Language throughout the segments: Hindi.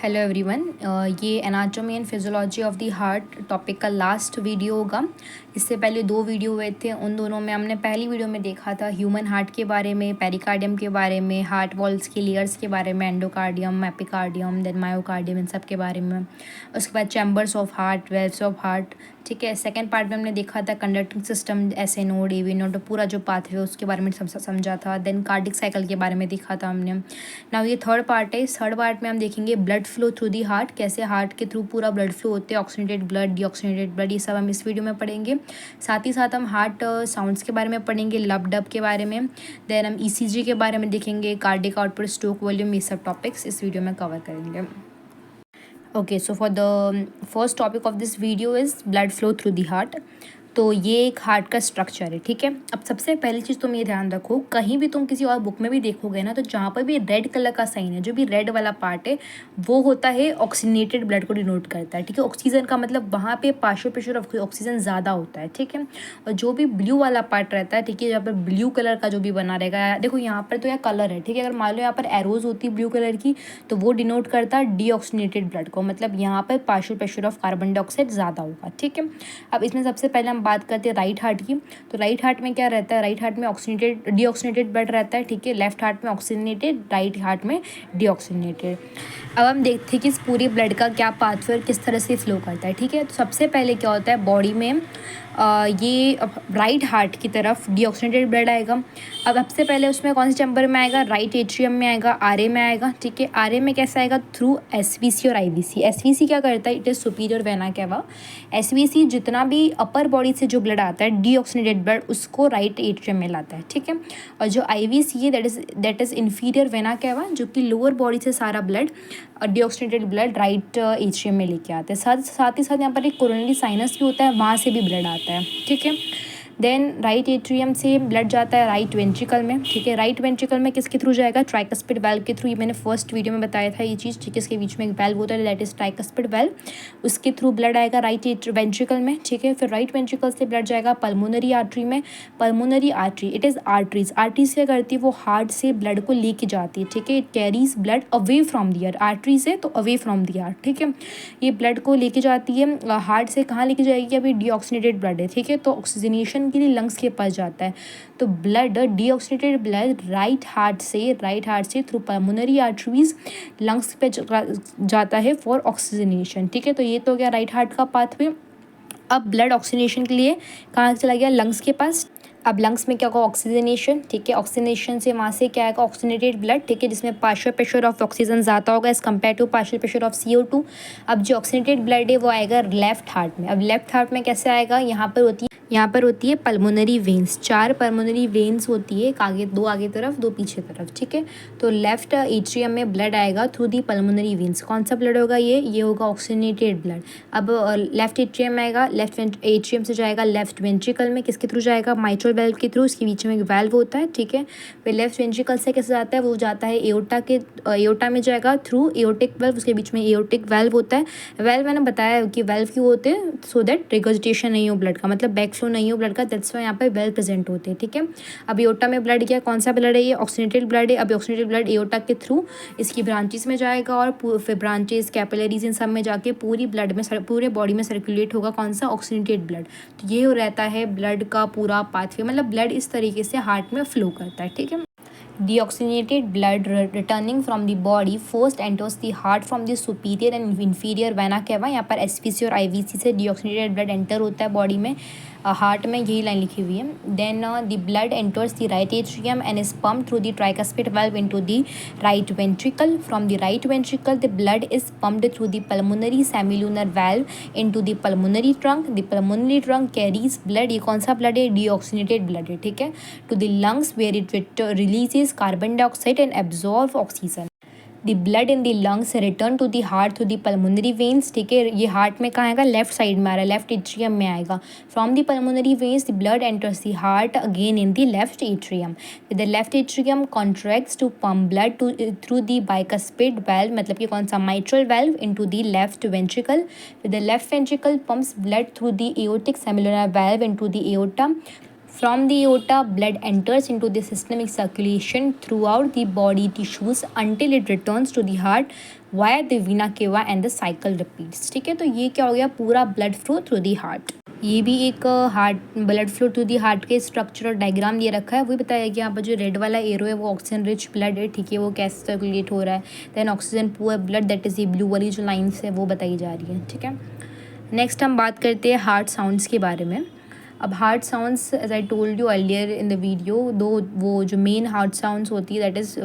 Hello everyone. ये anatomy and physiology of the heart topic का लास्ट वीडियो होगा। इससे पहले दो वीडियो हुए थे, उन दोनों में हमने पहली वीडियो में देखा था ह्यूमन हार्ट के बारे में, पेरिकार्डियम के बारे में, हार्ट वॉल्स की लेयर्स के बारे में, एंडोकार्डियम, एपिकार्डियम, देन मायोकार्डियम, इन सब के बारे में। उसके बाद chambers of heart, valves of heart. ठीक है, सेकंड पार्ट में हमने देखा था conducting system, S A node, A V node, पूरा जो पाथवे उसके बारे में समझा था। देन कार्डिक साइकिल के बारे में देखा था हमने। नाउ ये थर्ड पार्ट है। इस थर्ड पार्ट में हम देखेंगे blood flow through the heart, कैसे हार्ट के थ्रू पूरा ब्लड फ्लो होते हैं, ऑक्सीनेटेड ब्लड, डीऑक्सीनेटेड ब्लड, ये सब हम इस वीडियो में पढ़ेंगे। साथ ही साथ हम हार्ट साउंड्स के बारे में पढ़ेंगे, लब डब के बारे में। देन हम ईसीजी के बारे में देखेंगे, कार्डिक आउटपुट, स्ट्रोक वॉल्यूम, ये सब टॉपिक्स इस वीडियो में कवर करेंगे। Okay, so for the first topic of this video is blood flow through the heart. तो ये एक हार्ट का स्ट्रक्चर है। ठीक है, अब सबसे पहली चीज़ तुम ये ध्यान रखो, कहीं भी तुम किसी और बुक में भी देखोगे ना, तो जहाँ पर भी रेड कलर का साइन है, जो भी रेड वाला पार्ट है, वो होता है ऑक्सीनेटेड ब्लड को डिनोट करता है। ठीक है, ऑक्सीजन का मतलब वहाँ पे पार्शियल प्रेशर ऑफ ऑक्सीजन ज़्यादा होता है। ठीक है, और जो भी ब्लू वाला पार्ट रहता है, ठीक है, जहाँ पर ब्लू कलर का जो भी बना रहेगा, देखो यहाँ पर तो यह कलर है। ठीक है, अगर मान लो यहाँ पर एरोज होती है ब्लू कलर की, तो वो डिनोट करता है डीऑक्सीनेटेड ब्लड को, मतलब यहाँ पर partial pressure of carbon dioxide ज़्यादा होगा। ठीक है, अब इसमें सबसे पहले हम बात करते हैं राइट हार्ट की। तो राइट हार्ट में क्या रहता है, राइट हार्ट में ऑक्सीनेटेड डीऑक्सीनेटेड ब्लड रहता है। ठीक है, लेफ्ट हार्ट में ऑक्सीनेटेड, राइट हार्ट में डीऑक्सीनेटेड। अब हम देखते हैं कि इस पूरी ब्लड का क्या पाथवे और किस तरह से फ्लो करता है। ठीक है, तो सबसे पहले क्या होता है बॉडी में, ये राइट हार्ट की तरफ डीऑक्सीनेटेड ब्लड आएगा। अब सबसे पहले उसमें कौन से चैम्बर में आएगा, राइट एट्रियम में आएगा, आरए में आएगा। ठीक है, आरए में कैसे आएगा, थ्रू एसवीसी और आईवीसी। एसवीसी क्या करता है, it is superior vena cava. SVC जितना भी अपर बॉडी से जो ब्लड आता है डीऑक्सीनेटेड ब्लड, उसको राइट एट्रियम में लाता है। ठीक है, और जो आईवीसी है that is inferior vena cava, जो कि लोअर बॉडी से सारा blood deoxygenated blood right atrium में लेके आते हैं। साथ ही साथ यहाँ पर एक कोरोनरी साइनस भी होता है, वहाँ से भी ब्लड आता है। ठीक है, देन राइट एट्रियम से ब्लड जाता है राइट वेंट्रिकल में। ठीक है, राइट वेंट्रिकल में किसके थ्रू जाएगा, ट्राइकस्पिड वाल्व के थ्रू। ये मैंने फर्स्ट वीडियो में बताया था ये चीज़। ठीक है, इसके बीच में एक वाल्व होता है दैट इज ट्राइकस्पिड वाल्व, उसके थ्रू ब्लड आएगा राइट वेंट्रिकल में। ठीक है, फिर राइट वेंट्रिकल से ब्लड जाएगा पल्मोनरी आर्टरी में। Pulmonary artery, it is arteries. Arteries क्या करती है, वो हार्ट से ब्लड को लेके जाती है। ठीक है, it carries blood away from the heart. Artery से तो अवे फ्रॉम दी हार्ट। ठीक है, ये ब्लड को लेके जाती है हार्ट से, कहाँ लेके जाएगी, अभी डीऑक्सीनेटेड ब्लड है। ठीक है, तो ऑक्सीजनेशन के लिए लंग्स के पास जाता है। तो blood, deoxygenated blood right heart से थ्रू पल्मोनरी आर्टरीज लंग्स पे जाता है फॉर ऑक्सीजनेशन। ठीक है, तो ये तो गया राइट हार्ट का पाथवे। अब ब्लड ऑक्सीजनेशन के लिए कहाँ चला गया, लंग्स के पास। अब लंग्स में क्या होगा, ऑक्सीजनेशन। ठीक है, ऑक्सीजनेशन से वहाँ से क्या आएगा, ऑक्सीनेटेड ब्लड। ठीक है, जिसमें पार्शियल प्रेशर ऑफ ऑक्सीजन ज़्यादा होगा as compare to partial pressure of CO2। अब जो ऑक्सीनेटेड ब्लड है वो आएगा लेफ्ट हार्ट में। अब लेफ्ट हार्ट में कैसे आएगा, यहाँ पर होती है पल्मोनरी वेन्स। 4 पल्मोनरी वेन्स होती है, एक आगे, 2 आगे तरफ, 2 पीछे तरफ। ठीक है, तो लेफ्ट एट्रियम में ब्लड आएगा थ्रू दी पल्मोनरी वेन्स। कौन सा ब्लड होगा, ये होगा ऑक्सीनेटेड ब्लड। अब लेफ्ट एट्रियम में आएगा, लेफ्ट एट्रियम से जाएगा लेफ्ट वेंट्रिकल में, किसके थ्रू जाएगा, माइट्रल वेल्व के थ्रू। इसके बीच में एक वेल्व होता है। ठीक है, फिर लेफ्ट वेंट्रिकल से कैसे जाता है, वो जाता है एओर्टा में जाएगा थ्रू एओर्टिक वेल्व। उसके बीच में एओर्टिक वेल्व होता है। वेल्व मैंने बताया कि वेल्व क्यों होते हैं, सो दैट रिगर्जिटेशन नहीं हो ब्लड का, मतलब बैक फ्लो नहीं हो ब्लड का, दैट्स व्हाई यहाँ पे वेल प्रेजेंट होते हैं। ठीक है, अब एओर्टा में ब्लड क्या, कौन सा ब्लड है, ये ऑक्सीनेटेड ब्लड है। अब ऑक्सीनेटेड ब्लड एओर्टा के थ्रू इसकी ब्रांचेस में जाएगा, और फिर ब्रांचेस, कैपिलरीज, इन सब में जाके पूरी ब्लड में, पूरे बॉडी में सर्कुलेट होगा कौन सा, ऑक्सीनेटेड ब्लड। तो ये रहता है ब्लड का पूरा पाथवे, मतलब ब्लड इस तरीके से हार्ट में फ्लो करता है। ठीक है, deoxygenated blood returning from the body first enters the heart from the superior and inferior vena cava। यहाँ पर SVC और IVC से deoxygenated blood enter होता है बॉडी में, हार्ट में, यही लाइन लिखी हुई है। Then the blood enters the right atrium and is pumped through the tricuspid valve into the right ventricle. From the right ventricle the blood is pumped through the pulmonary semilunar valve into the pulmonary trunk. The pulmonary trunk carries blood, ये कौन सा ब्लड है, डीऑक्सीनेटेड ब्लड है। ठीक है, to the lungs where it releases carbon dioxide and absorb oxygen. The blood in the lungs return to the heart through the pulmonary veins. ठीक है, ये हार्ट में कहाँ आएगा, लेफ्ट साइड में आ रहा है, लेफ्ट एट्रियम में आएगा। From the pulmonary veins the blood enters the heart again in the left atrium. The left atrium contracts to pump blood through the bicuspid valve, मतलब कि कौन सा, mitral valve, into the left ventricle. The left ventricle pumps blood through the aortic semilunar valve into the aorta. From the aorta, blood enters into the systemic circulation throughout the body tissues until it returns to the heart via the vena cava and the cycle repeats. ठीक है, तो ये क्या हो गया, पूरा blood flow through the heart. ये भी एक heart blood flow to the heart के स्ट्रक्चर और डायग्राम दिए रखा है, वही बताया कि यहाँ पर जो रेड वाला एरो है वो ऑक्सीजन रिच ब्लड है, ठीक है, वो कैसे सर्कुलेट हो रहा है। Then oxygen poor blood, that is ये ब्लू वाली जो लाइन्स है वो बताई जा रही है, ठीक है। नेक्स्ट हम बात करते हैं हार्ट साउंड्स के बारे में। अब heart sounds, as I told you earlier in the video, दो वो जो मेन हार्ट साउंड्स होती है that is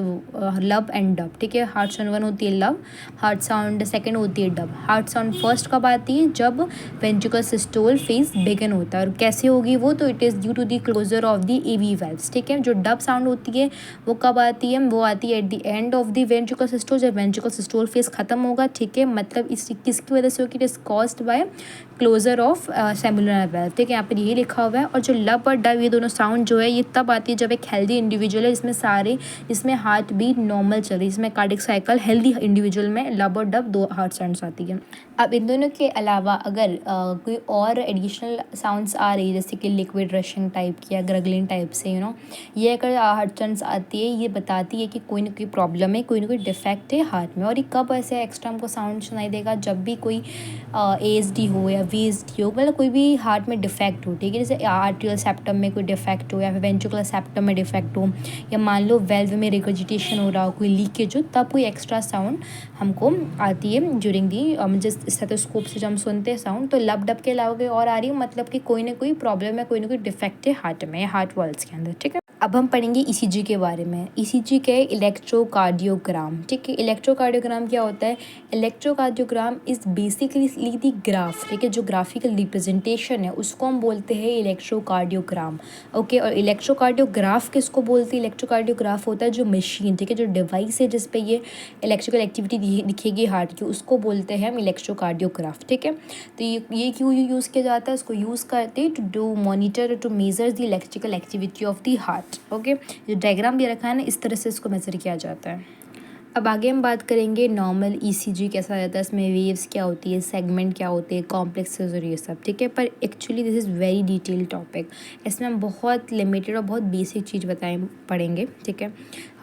lub and dub, ठीक है। हार्ट साउंड वन होती है लब, हार्ट साउंड सेकंड होती है डब। हार्ट साउंड फर्स्ट कब आती है, जब वेंट्रिकल सिस्टोल फेज बिगिन होता है। और कैसे होगी वो, तो it is due to the closure of the AV valves, ठीक है। जो डब साउंड होती है वो कब आती है, वो आती है at the end of the ventricle systole, जब वेंट्रिकल सिस्टोल फेज खत्म होगा, ठीक है। मतलब इस किसकी वजह से होगी, it is caused by closure of cellular valve, ठीक है, यहाँ पर यही लिखा हुआ है। और जो लब और डब, ये दोनों साउंड जो है ये तब आती है जब एक हेल्दी इंडिविजुअल है, जिसमें हार्ट बीट नॉर्मल चल रही है, जिसमें कार्डियक साइकिल हेल्दी इंडिविजुअल में लब और डब दो हार्ट साउंड्स आती है। अब इन दोनों के अलावा अगर कोई और एडिशनल साउंड्स आ रही है, जैसे कि लिक्विड रशिंग टाइप की या ग्रगलिंग टाइप से, ये अगर हार्ट साउंड्स आती है, ये बताती है कि कोई ना कोई प्रॉब्लम है, कोई ना कोई डिफेक्ट है हार्ट में। और ये कब ऐसे एक्स्ट्रा हमको साउंड सुनाई देगा, जब भी कोई ASD हो या VSD हो, मतलब कोई भी हार्ट में डिफेक्ट हो, ठीक है। जैसे आर्टियल सेप्टम में कोई डिफेक्ट हो, या फिर वेंट्रिकुलर सेप्टम में डिफेक्ट हो, या मान लो वेल्व में रिगर्जिटेशन हो रहा हो, कोई लीकेज हो, तब कोई एक्स्ट्रा साउंड हमको आती है ड्यूरिंग दी जिस स्टेथोस्कोप से जब हम सुनते हैं साउंड। तो लब डब के अलावा कोई और आ रही है, मतलब कि कोई ना कोई प्रॉब्लम है, कोई ना कोई डिफेक्ट है हार्ट में, हार्ट वॉल्स के अंदर, ठीक है। अब हम पढ़ेंगे ECG के बारे में। ECG के इलेक्ट्रोकार्डियोग्राम, ठीक है। इलेक्ट्रोकार्डियोग्राम क्या होता है, electrocardiogram is basically the graph, ठीक है, जो ग्राफिकल रिप्रेजेंटेशन है उसको हम बोलते हैं इलेक्ट्रोकार्डियोग्राम, ओके। और इलेक्ट्रोकार्डियोग्राफ किसको बोलते हैं, इलेक्ट्रोकार्डियोग्राफ होता है जो मशीन, ठीक है, जो डिवाइस है जिस पे ये इलेक्ट्रिकल एक्टिविटी दिखेगी हार्ट की, उसको बोलते हैं हम इलेक्ट्रोकार्डियोग्राफ, ठीक है। तो ये क्यों यूज़ किया जाता है, उसको यूज़ करते हैं to do monitor to measure the electrical activity of the heart, okay. जो डायग्राम दे रखा है ना, इस तरह से इसको मेजर किया जाता है। अब आगे हम बात करेंगे नॉर्मल ECG कैसा रहता है, इसमें वेव्स क्या होती है, सेगमेंट क्या होते हैं, कॉम्प्लेक्सेस और ये सब, ठीक है। पर actually this is very detail topic, इसमें हम बहुत लिमिटेड और बहुत बेसिक चीज़ पढ़ेंगे, ठीक है।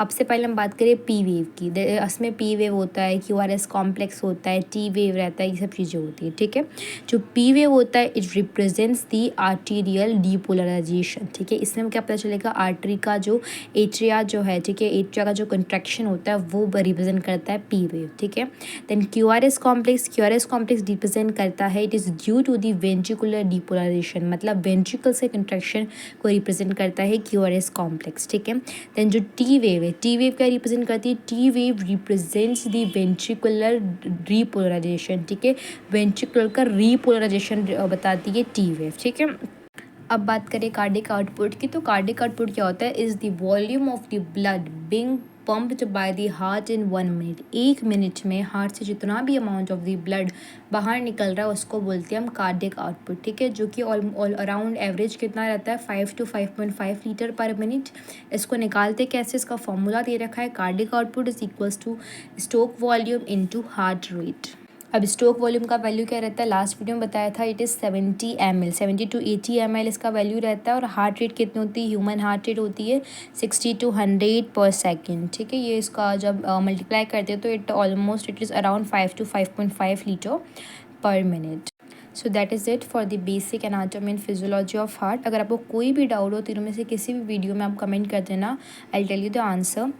अब से पहले हम बात करें P वेव की। इसमें P वेव होता है, QRS कॉम्प्लेक्स होता है, T वेव रहता है, ये सब चीज़ें होती है, ठीक है। जो P वेव होता है it represents the arterial depolarisation, ठीक है। इसमें क्या पता चलेगा, आर्टरी का जो एट्रिया जो है, ठीक है, एट्रिया का जो कंट्रैक्शन होता है वो रिप्रेजेंट करता है P वेव, ठीक है। देन QRS कॉम्प्लेक्स रिप्रेजेंट करता है, it is due to the ventricular depolarisation, मतलब वेंट्रिकल से कंट्रैक्शन को रिप्रेजेंट करता है QRS कॉम्प्लेक्स, ठीक है। देन जो T वेव है, T वेव क्या रिप्रेजेंट करती है, T wave represents the ventricular repolarisation, ठीक है, वेंट्रिकुलर का रीपोलराइजेशन बताती है T वेव, ठीक है। अब बात करें कार्डिक आउटपुट की, तो कार्डिक आउटपुट क्या होता है, is the volume of the blood being pumped by the heart in 1 minute. 1 minute में हार्ट से जितना भी अमाउंट ऑफ द ब्लड बाहर निकल रहा है उसको बोलते हैं हम कार्डिक आउटपुट, ठीक है, जो कि ऑल अराउंड एवरेज कितना रहता है, 5 to 5.5 लीटर पर मिनट। इसको निकालते कैसे, इसका फॉर्मूला दे रखा है, cardiac output is equals two stroke volume into heart rate. अब स्ट्रोक वॉल्यूम का वैल्यू क्या रहता है, लास्ट वीडियो में बताया था, it is 70 ml, 70 to 80 ml इसका वैल्यू रहता है। और हार्ट रेट कितनी होती है, ह्यूमन हार्ट रेट होती है 60 to 100 पर सेकेंड, ठीक है। ये इसका जब मल्टीप्लाई करते हैं तो it is around 5 to 5.5 litre पर minute. So that is it for the basic anatomy and physiology of heart. अगर आपको कोई भी डाउट हो तीनों में से किसी भी वीडियो में आप कमेंट कर देना, I tell you the answer.